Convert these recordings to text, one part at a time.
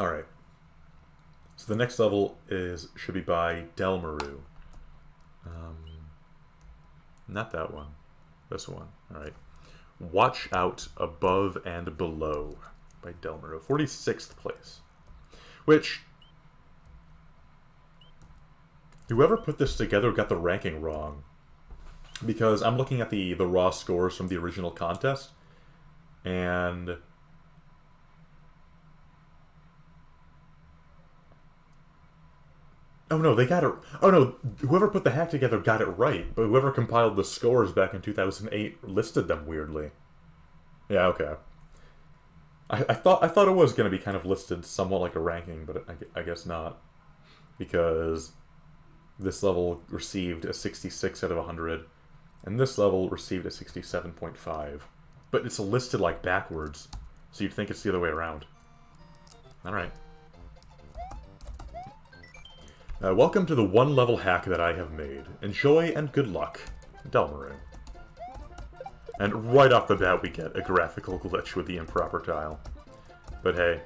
Alright. So the next level should be by Delmaru. Not that one. This one. Alright. Watch Out Above and Below by Delmaru. 46th place. Which, whoever put this together got the ranking wrong. Because I'm looking at the raw scores from the original contest, and oh no, they got it. Oh no, whoever put the hack together got it right, but whoever compiled the scores back in 2008 listed them weirdly. Yeah, okay. I thought it was going to be kind of listed somewhat like a ranking, but I guess not, because this level received a 66 out of 100, and this level received a 67.5. But it's listed like backwards, so you'd think it's the other way around. Alright. Welcome to the one level hack that I have made. Enjoy and good luck, Delmaru. And right off the bat we get a graphical glitch with the improper tile. But hey,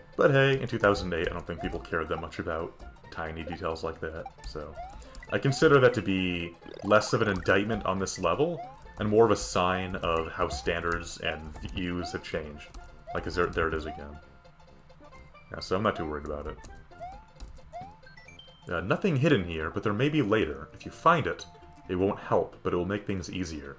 in 2008 I don't think people cared that much about tiny details like that, so I consider that to be less of an indictment on this level, and more of a sign of how standards and views have changed. Like, there it is again. Yeah, so I'm not too worried about it. Nothing hidden here, but there may be later. If you find it, it won't help, but it will make things easier.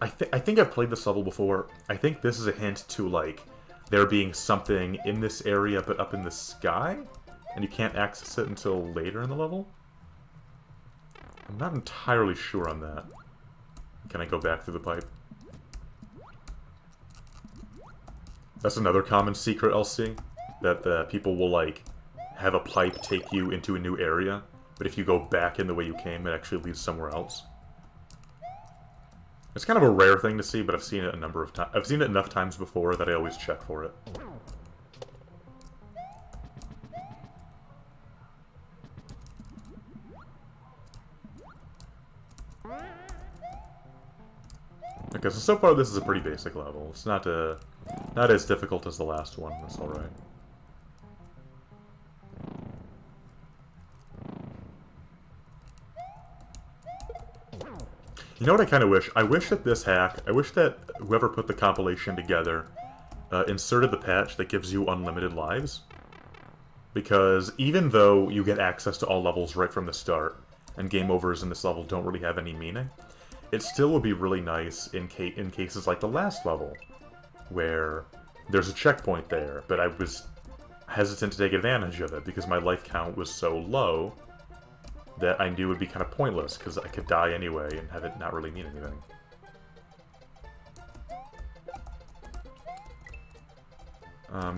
I think I've played this level before. I think this is a hint to, like, there being something in this area but up in the sky, and you can't access it until later in the level? I'm not entirely sure on that. Can I go back through the pipe? That's another common secret I'll see. That people will, like, have a pipe take you into a new area, but if you go back in the way you came, it actually leads somewhere else. It's kind of a rare thing to see, but I've seen it a number of times. I've seen it enough times before that I always check for it. Okay, so far this is a pretty basic level. It's not as difficult as the last one. That's all right. You know what I kind of wish? I wish that whoever put the compilation together inserted the patch that gives you unlimited lives. Because even though you get access to all levels right from the start, and game overs in this level don't really have any meaning, it still would be really nice in cases like the last level, where there's a checkpoint there, but I was hesitant to take advantage of it because my life count was so low that I knew it would be kind of pointless, because I could die anyway and have it not really mean anything.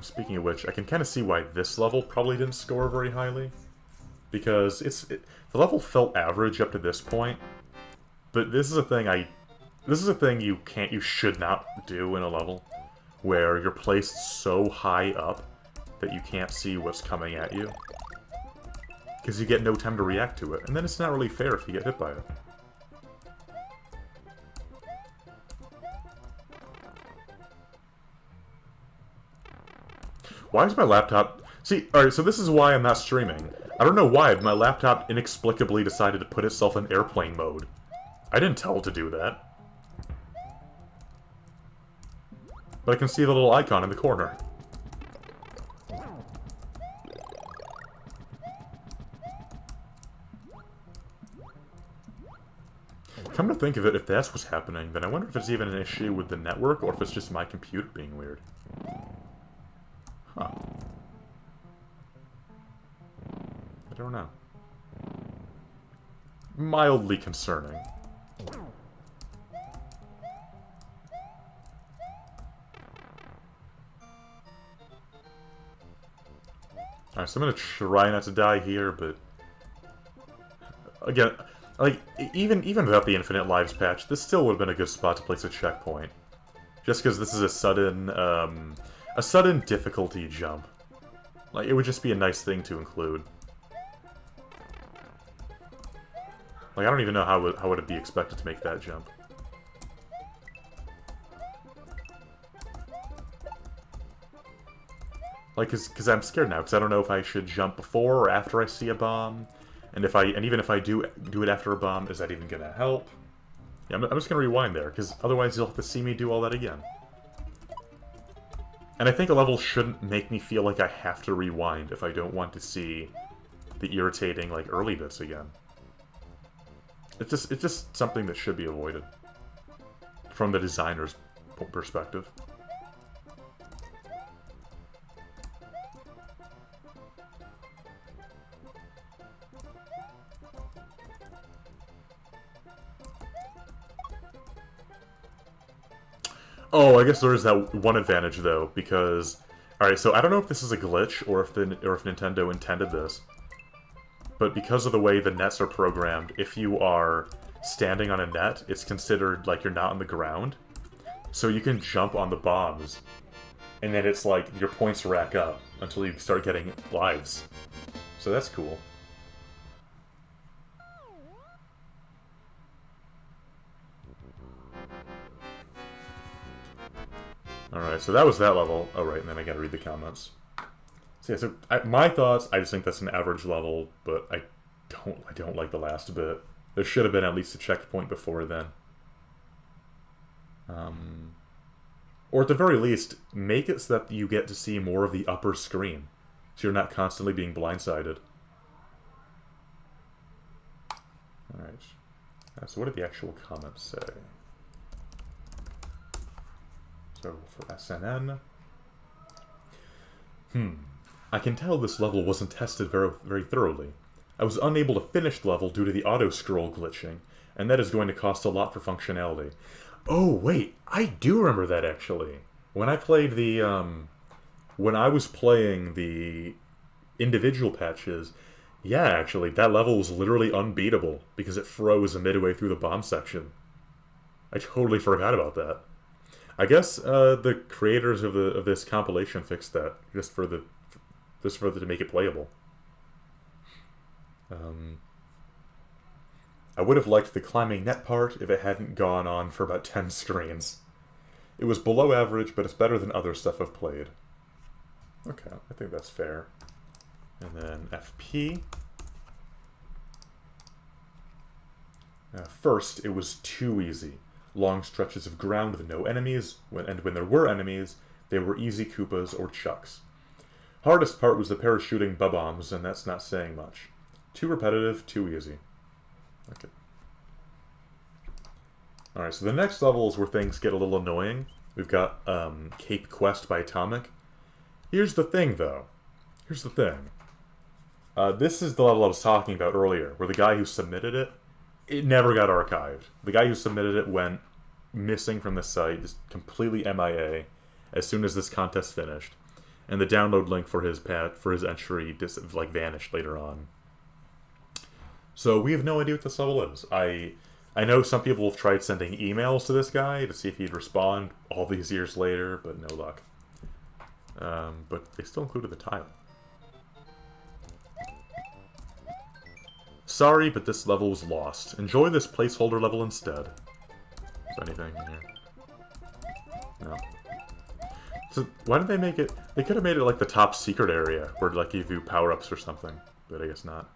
Speaking of which, I can kind of see why this level probably didn't score very highly, because the level felt average up to this point, but this is a thing you should not do in a level, where you're placed so high up that you can't see what's coming at you. Because you get no time to react to it, and then it's not really fair if you get hit by it. Why is my laptop... See, alright, so this is why I'm not streaming. I don't know why, but my laptop inexplicably decided to put itself in airplane mode. I didn't tell it to do that. But I can see the little icon in the corner. Come to think of it, if that's what's happening, then I wonder if it's even an issue with the network, or if it's just my computer being weird. Huh. I don't know. Mildly concerning. Alright, so I'm gonna try not to die here, but... Again, like, even without the infinite lives patch, this still would have been a good spot to place a checkpoint. Just because this is a sudden difficulty jump. Like, it would just be a nice thing to include. Like, I don't even know how would it be expected to make that jump. Like, because I'm scared now, because I don't know if I should jump before or after I see a bomb. And even if I do it after a bomb, is that even gonna help? Yeah, I'm just gonna rewind there, because otherwise you'll have to see me do all that again. And I think a level shouldn't make me feel like I have to rewind if I don't want to see the irritating, like, early bits again. It's just something that should be avoided. From the designer's perspective. Oh, I guess there is that one advantage, though, because... Alright, so I don't know if this is a glitch, or if Nintendo intended this, but because of the way the nets are programmed, if you are standing on a net, it's considered like you're not on the ground. So you can jump on the bombs, and then it's like your points rack up until you start getting lives. So that's cool. Alright, so that was that level. Oh, right, and then I gotta read the comments. So yeah, my thoughts, I just think that's an average level, but I don't like the last bit. There should have been at least a checkpoint before then. Or at the very least, make it so that you get to see more of the upper screen, so you're not constantly being blindsided. Alright. So what did the actual comments say? So for SNN... I can tell this level wasn't tested very thoroughly. I was unable to finish the level due to the auto-scroll glitching, and that is going to cost a lot for functionality. Oh, wait, I do remember that, actually. When I played the, when I was playing the individual patches, yeah, actually, that level was literally unbeatable, because it froze midway through the bomb section. I totally forgot about that. I guess the creators of this compilation fixed that, just for to make it playable. I would have liked the climbing net part if it hadn't gone on for about 10 screens. It was below average, but it's better than other stuff I've played. Okay, I think that's fair. And then FP. First, it was too easy. Long stretches of ground with no enemies, and when there were enemies, they were easy Koopas or Chucks. Hardest part was the parachuting bombs, and that's not saying much. Too repetitive, too easy. Okay. Alright, so the next level is where things get a little annoying. We've got Cape Quest by Atomic. Here's the thing, though. Here's the thing. This is the level I was talking about earlier, where the guy who submitted it never got archived. The guy who submitted it went missing from the site, just completely MIA, as soon as this contest finished. And the download link for his entry just vanished later on. So we have no idea what this level is. I know some people have tried sending emails to this guy to see if he'd respond all these years later, but no luck. But they still included the title. Sorry, but this level was lost. Enjoy this placeholder level instead. Is there anything in here? No. So why did they make it... They could have made it like the top secret area, where like you do power-ups or something, but I guess not.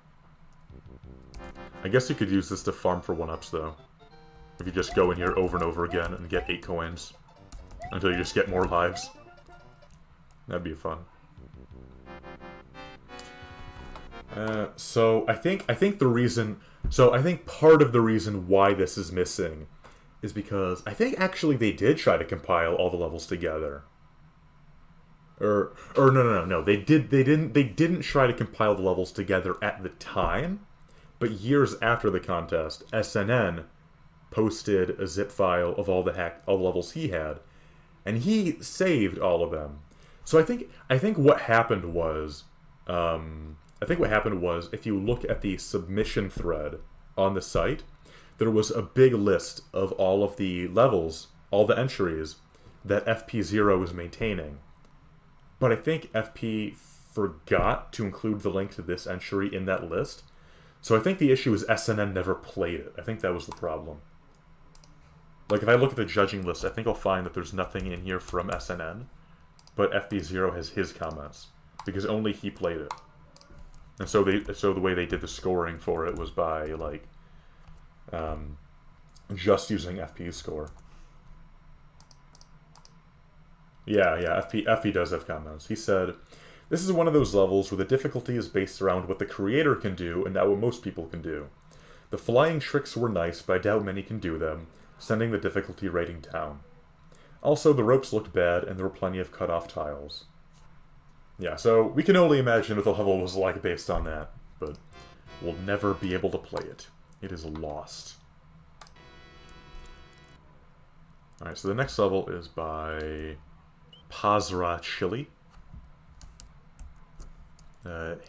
I guess you could use this to farm for 1-ups, though. If you just go in here over and over again and get 8 coins. Until you just get more lives. That'd be fun. So I think the reason... So I think part of the reason why this is missing is because I think actually they did try to compile all the levels together. Or no. They didn't try to compile the levels together at the time. But years after the contest, SNN posted a zip file of all the levels he had, and he saved all of them. So I think what happened was, if you look at the submission thread on the site, there was a big list of all of the levels, all the entries that FP0 was maintaining. But I think FP forgot to include the link to this entry in that list. So I think the issue is SNN never played it. I think that was the problem. Like, if I look at the judging list, I think I'll find that there's nothing in here from SNN. but FB0 has his comments because only he played it. And so the way they did the scoring for it was by like just using FP's score. Yeah, FP does have comments. He said, "This is one of those levels where the difficulty is based around what the creator can do and not what most people can do. The flying tricks were nice, but I doubt many can do them, sending the difficulty rating down. Also, the ropes looked bad, and there were plenty of cut-off tiles." Yeah, so we can only imagine what the level was like based on that, but we'll never be able to play it. It is lost. Alright, so the next level is by Pazra Chili.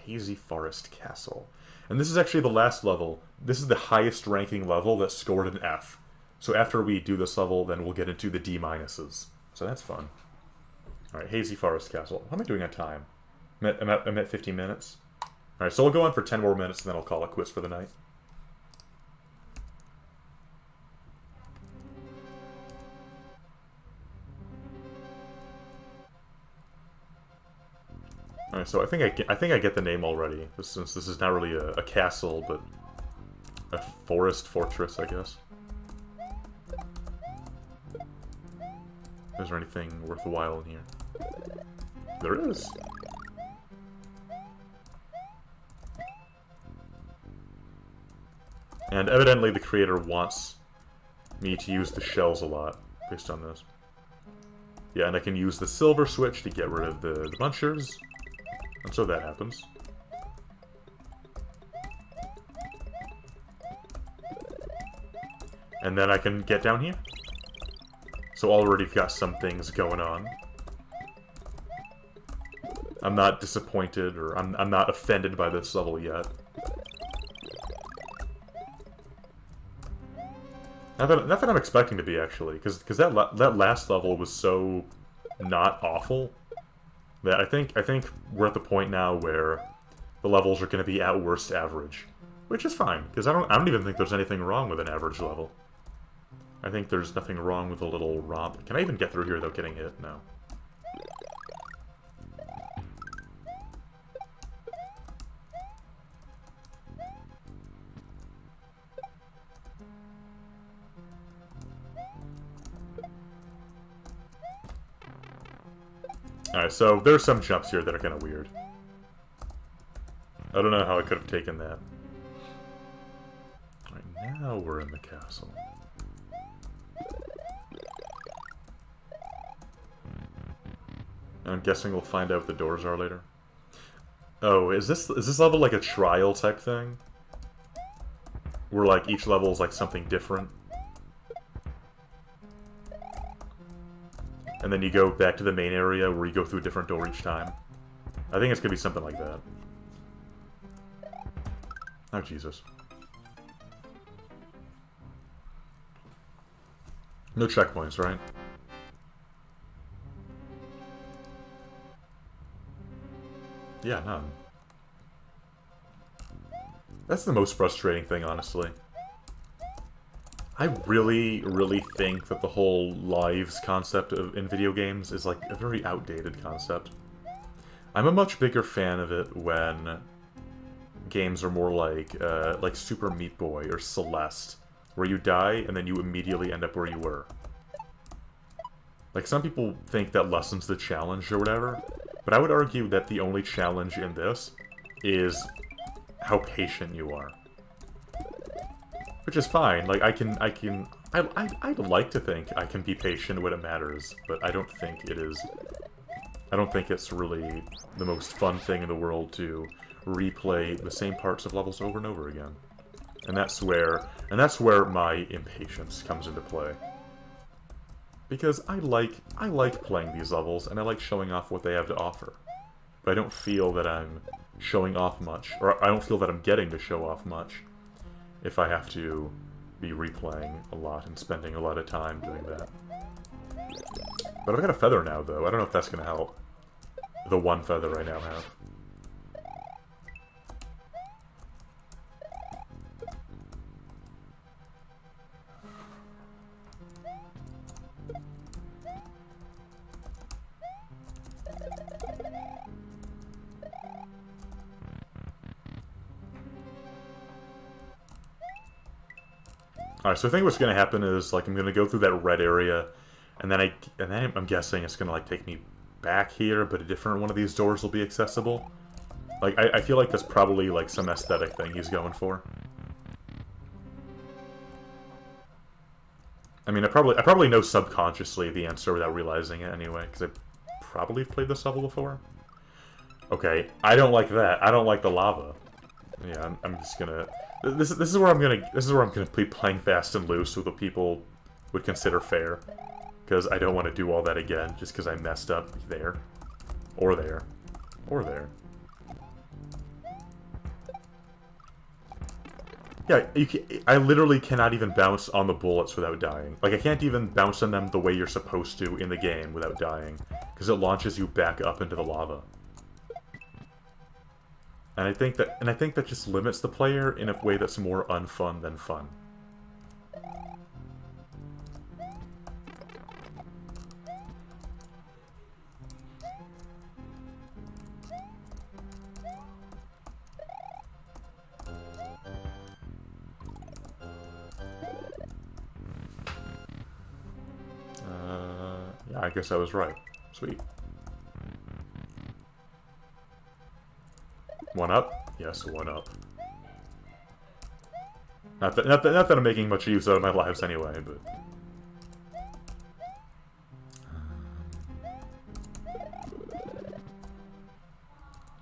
Hazy Forest Castle. And this is actually the last level. This is the highest ranking level that scored an F. So after we do this level, then we'll get into the D-minuses. So that's fun. Alright, Hazy Forest Castle. How am I doing on time? I'm at 15 minutes. Alright, so we'll go on for 10 more minutes and then I'll call it quits for the night. Alright, so I think I get the name already, since this is not really a castle, but a forest fortress, I guess. Is there anything worthwhile in here? There is! And evidently the creator wants me to use the shells a lot, based on this. Yeah, and I can use the silver switch to get rid of the munchers. And so that happens. And then I can get down here. So already I've got some things going on. I'm not disappointed, or I'm not offended by this level yet. Not that I'm expecting to be, actually, because that last level was so not awful that I think we're at the point now where the levels are going to be at worst average, which is fine because I don't even think there's anything wrong with an average level. I think there's nothing wrong with a little romp. Can I even get through here without getting hit? No. Alright, so there's some jumps here that are kind of weird. I don't know how I could have taken that. Alright, now we're in the castle. I'm guessing we'll find out what the doors are later. Oh, is this level like a trial type thing? Where like each level is like something different? And then you go back to the main area where you go through a different door each time. I think it's gonna be something like that. Oh, Jesus. No checkpoints, right? Yeah, none. That's the most frustrating thing, honestly. I really think that the whole lives concept in video games is like a very outdated concept. I'm a much bigger fan of it when games are more like Super Meat Boy or Celeste, where you die and then you immediately end up where you were. Like, some people think that lessens the challenge or whatever, but I would argue that the only challenge in this is how patient you are. Which is fine, like, I'd like to think I can be patient when it matters, but I don't think it is. I don't think it's really the most fun thing in the world to replay the same parts of levels over and over again. And that's where my impatience comes into play. Because I like playing these levels, and I like showing off what they have to offer. But I don't feel that I'm showing off much, or I don't feel that I'm getting to show off much if I have to be replaying a lot and spending a lot of time doing that. But I've got a feather now, though. I don't know if that's going to help. The one feather I now have. Alright, so I think what's gonna happen is, like, I'm gonna go through that red area, and then I'm guessing it's gonna, like, take me back here, but a different one of these doors will be accessible. Like, I feel like that's probably, like, some aesthetic thing he's going for. I mean, I probably know subconsciously the answer without realizing it anyway, because I probably played this level before. Okay, I don't like that. I don't like the lava. Yeah, I'm just gonna... This is where I'm gonna be playing fast and loose with what people would consider fair. Because I don't want to do all that again, just because I messed up there. Or there. Or there. Yeah, I literally cannot even bounce on the bullets without dying. Like, I can't even bounce on them the way you're supposed to in the game without dying. Because it launches you back up into the lava. And I think that just limits the player in a way that's more unfun than fun. Yeah, I guess I was right. Sweet. One up? Yes, one up. Not that I'm making much use out of my lives anyway, but...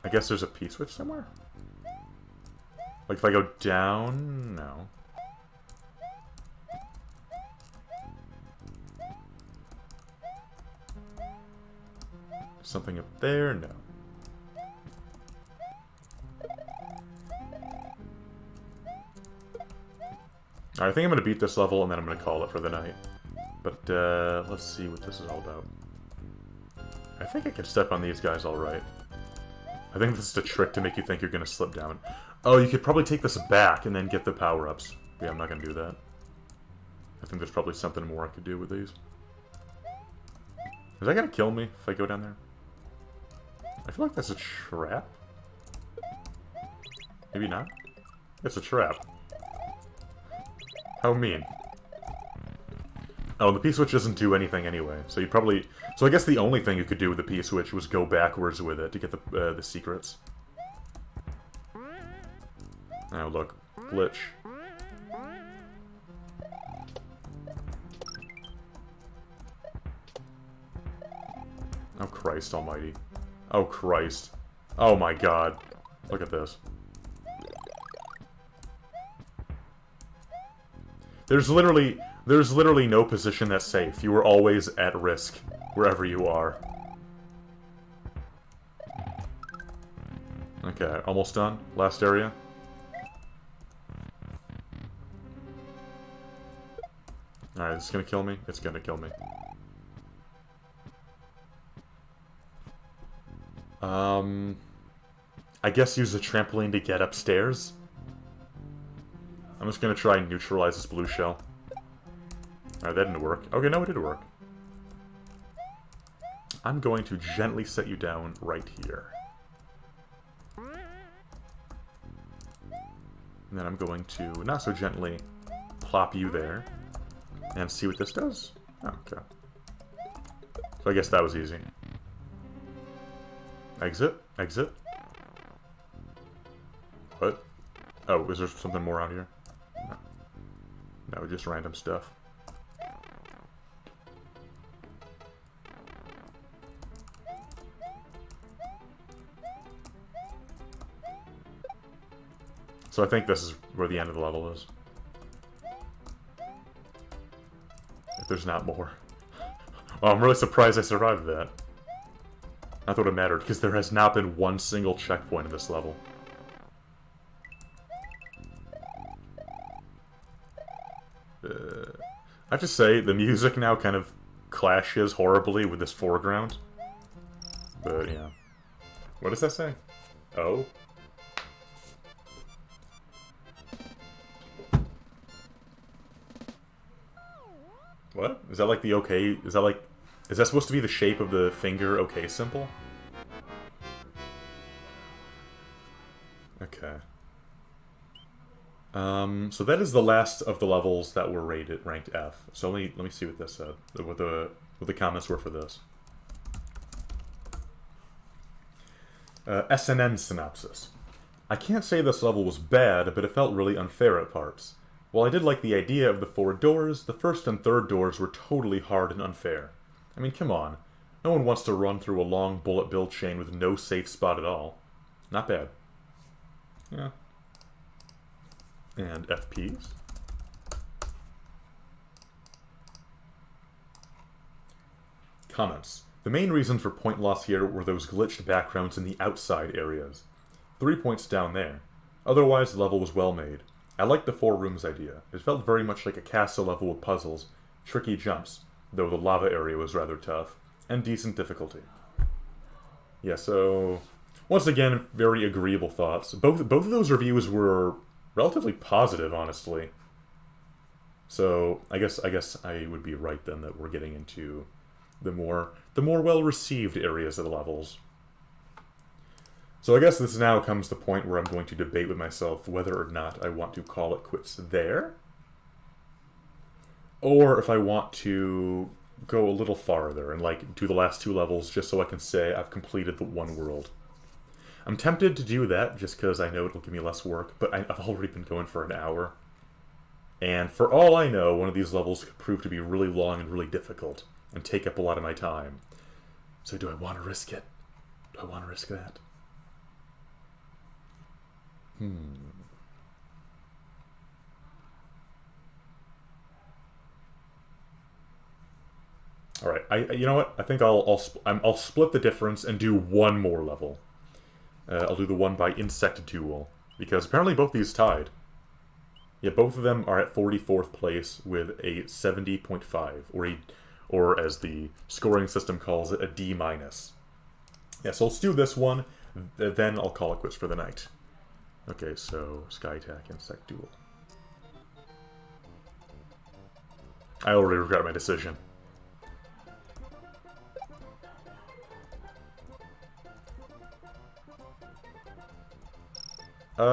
I guess there's a P-switch somewhere? Like, if I go down... No. Something up there? No. Alright, I think I'm gonna beat this level and then I'm gonna call it for the night. But, let's see what this is all about. I think I can step on these guys alright. I think this is a trick to make you think you're gonna slip down. Oh, you could probably take this back and then get the power-ups. Yeah, I'm not gonna do that. I think there's probably something more I could do with these. Is that gonna kill me if I go down there? I feel like that's a trap. Maybe not? It's a trap. How mean. Oh, the P-switch doesn't do anything anyway, so you probably... So I guess the only thing you could do with the P-switch was go backwards with it to get the secrets. Oh, look. Glitch. Oh, Christ almighty. Oh, Christ. Oh my god. Look at this. There's literally no position that's safe. You are always at risk, wherever you are. Okay, almost done. Last area. Alright, this is gonna kill me? It's gonna kill me. I guess use a trampoline to get upstairs? I'm just gonna try and neutralize this blue shell. Alright, that didn't work. Okay, no, it did work. I'm going to gently set you down right here. And then I'm going to, not so gently, plop you there. And see what this does. Okay. So I guess that was easy. Exit? Exit? What? Oh, is there something more out here? No. No, just random stuff. So I think this is where the end of the level is. If there's not more. Well, I'm really surprised I survived that. Not that it mattered, because there has not been one single checkpoint in this level. I have to say, the music now kind of clashes horribly with this foreground. But, yeah. What does that say? Oh? What? Is that like the okay? Is that like... Is that supposed to be the shape of the finger okay symbol? Okay. So that is the last of the levels that were rated ranked F. So let me see what this said, what the comments were for this. SNN synopsis. I can't say this level was bad, but it felt really unfair at parts. While I did like the idea of the 4 doors, the first and third doors were totally hard and unfair. I mean, come on. No one wants to run through a long bullet bill chain with no safe spot at all. Not bad. Yeah. And FPs. Comments. The main reason for point loss here were those glitched backgrounds in the outside areas. 3 points down there. Otherwise, the level was well made. I liked the 4 rooms idea. It felt very much like a castle level with puzzles, tricky jumps, though the lava area was rather tough, and decent difficulty. Yeah, so once again, very agreeable thoughts. Both of those reviews were relatively positive, honestly. So I guess I would be right then that we're getting into the more well-received areas of the levels. So I guess this now comes the point where I'm going to debate with myself whether or not I want to call it quits there, or if I want to go a little farther and like do the last 2 levels just so I can say I've completed the one world. I'm tempted to do that just because I know it'll give me less work, but I've already been going for an hour. And for all I know, one of these levels could prove to be really long and really difficult and take up a lot of my time. So do I want to risk it? Do I want to risk that? All right. You know what? I think I'll split the difference and do one more level. I'll do the one by Insect Duel because apparently both these tied. Yeah, both of them are at 44th place with a 70.5, or as the scoring system calls it, a D-. Yeah, so let's do this one, then I'll call it quits for the night. Okay, so Sky Attack, Insect Duel. I already regret my decision.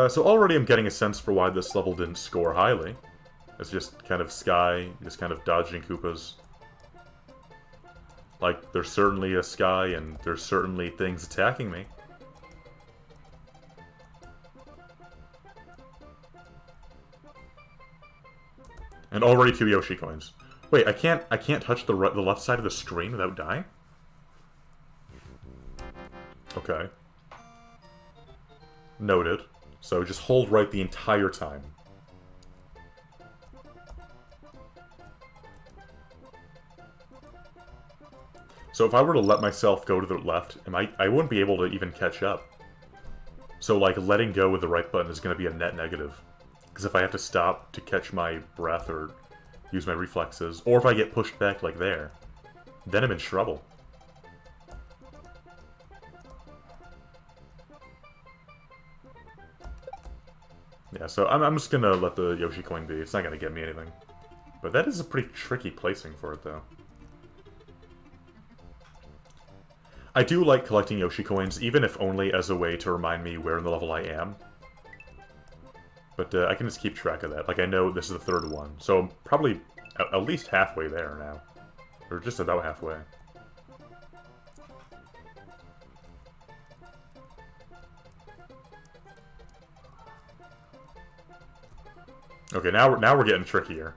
So already I'm getting a sense for why this level didn't score highly. It's just kind of Sky, just kind of dodging Koopas. Like, there's certainly a Sky, and there's certainly things attacking me. And already 2 Yoshi coins. Wait, I can't touch the left side of the screen without dying? Okay. Noted. So just hold right the entire time. So if I were to let myself go to the left, I wouldn't be able to even catch up. So like letting go with the right button is going to be a net negative. Because if I have to stop to catch my breath or use my reflexes, or if I get pushed back like there, then I'm in trouble. Yeah, so I'm just gonna let the Yoshi coin be. It's not gonna get me anything. But that is a pretty tricky placing for it, though. I do like collecting Yoshi coins, even if only as a way to remind me where in the level I am. But I can just keep track of that. Like, I know this is the 3rd one, so I'm probably at least halfway there now. Or just about halfway. Okay, now we're getting trickier.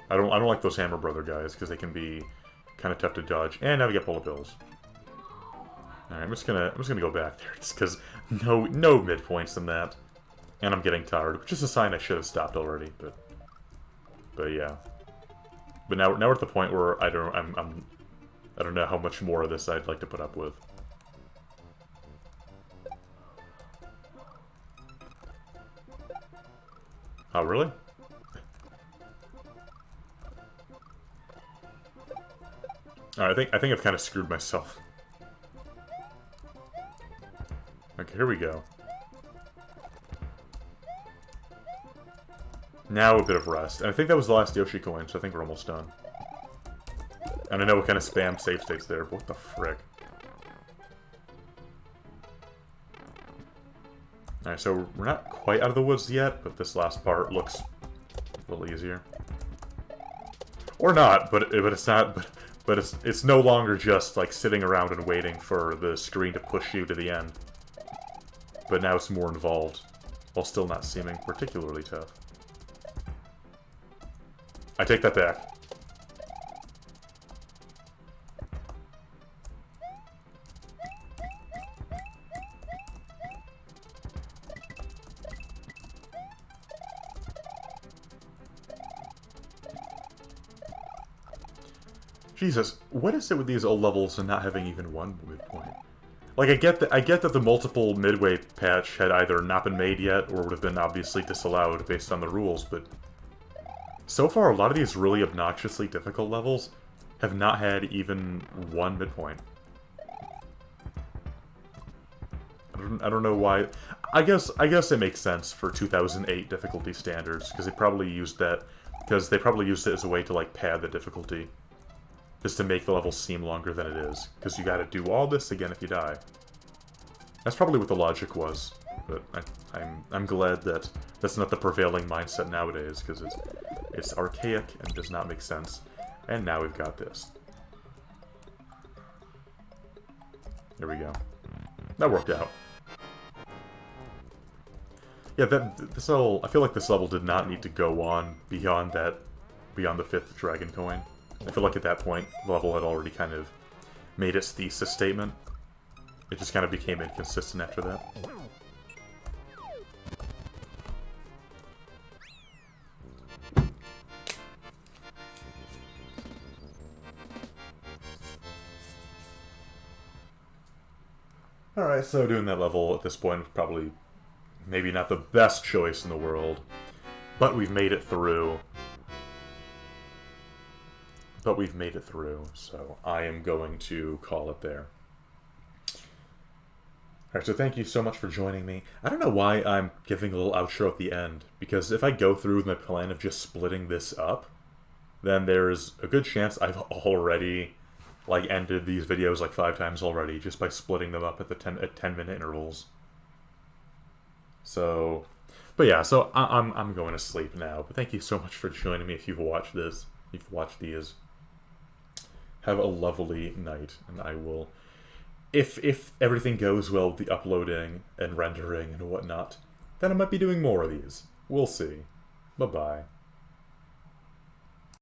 I don't like those Hammer Brother guys because they can be kind of tough to dodge. And now we get bullet bills. All right, I'm just gonna go back there just because no midpoints in that, and I'm getting tired, which is a sign I should have stopped already. But yeah. But now we're at the point where I don't know how much more of this I'd like to put up with. Oh, really? Alright, I think I've kind of screwed myself. Okay, here we go. Now a bit of rest. And I think that was the last Yoshi coin, so I think we're almost done. And I know what kind of spam save states there, but what the frick? Alright, so we're not quite out of the woods yet, but this last part looks a little easier. Or not, but it's not. But it's no longer just like sitting around and waiting for the screen to push you to the end. But now it's more involved, while still not seeming particularly tough. I take that back. Jesus, what is it with these old levels and not having even one midpoint? Like, I get that the multiple midway patch had either not been made yet, or would have been obviously disallowed based on the rules, but so far a lot of these really obnoxiously difficult levels have not had even one midpoint. I don't know why. I guess it makes sense for 2008 difficulty standards, because they probably used it as a way to, like, pad the difficulty. Just to make the level seem longer than it is. Because you gotta do all this again if you die. That's probably what the logic was. But I'm glad that that's not the prevailing mindset nowadays, because it's archaic and does not make sense. And now we've got this. There we go. That worked out. Yeah, this level, I feel like this level did not need to go on beyond the 5th dragon coin. I feel like at that point, the level had already kind of made its thesis statement. It just kind of became inconsistent after that. Alright, so doing that level at this point was probably maybe not the best choice in the world, but we've made it through. So I am going to call it there. Alright, so thank you so much for joining me. I don't know why I'm giving a little outro at the end, because if I go through with my plan of just splitting this up, then there's a good chance I've already, like, ended these videos like 5 times already, just by splitting them up at 10-minute intervals. So, but yeah, so I'm going to sleep now, but thank you so much for joining me if you've watched this, if you've watched these. Have a lovely night, and I will, if everything goes well with the uploading and rendering and whatnot, then I might be doing more of these. We'll see. Bye-bye.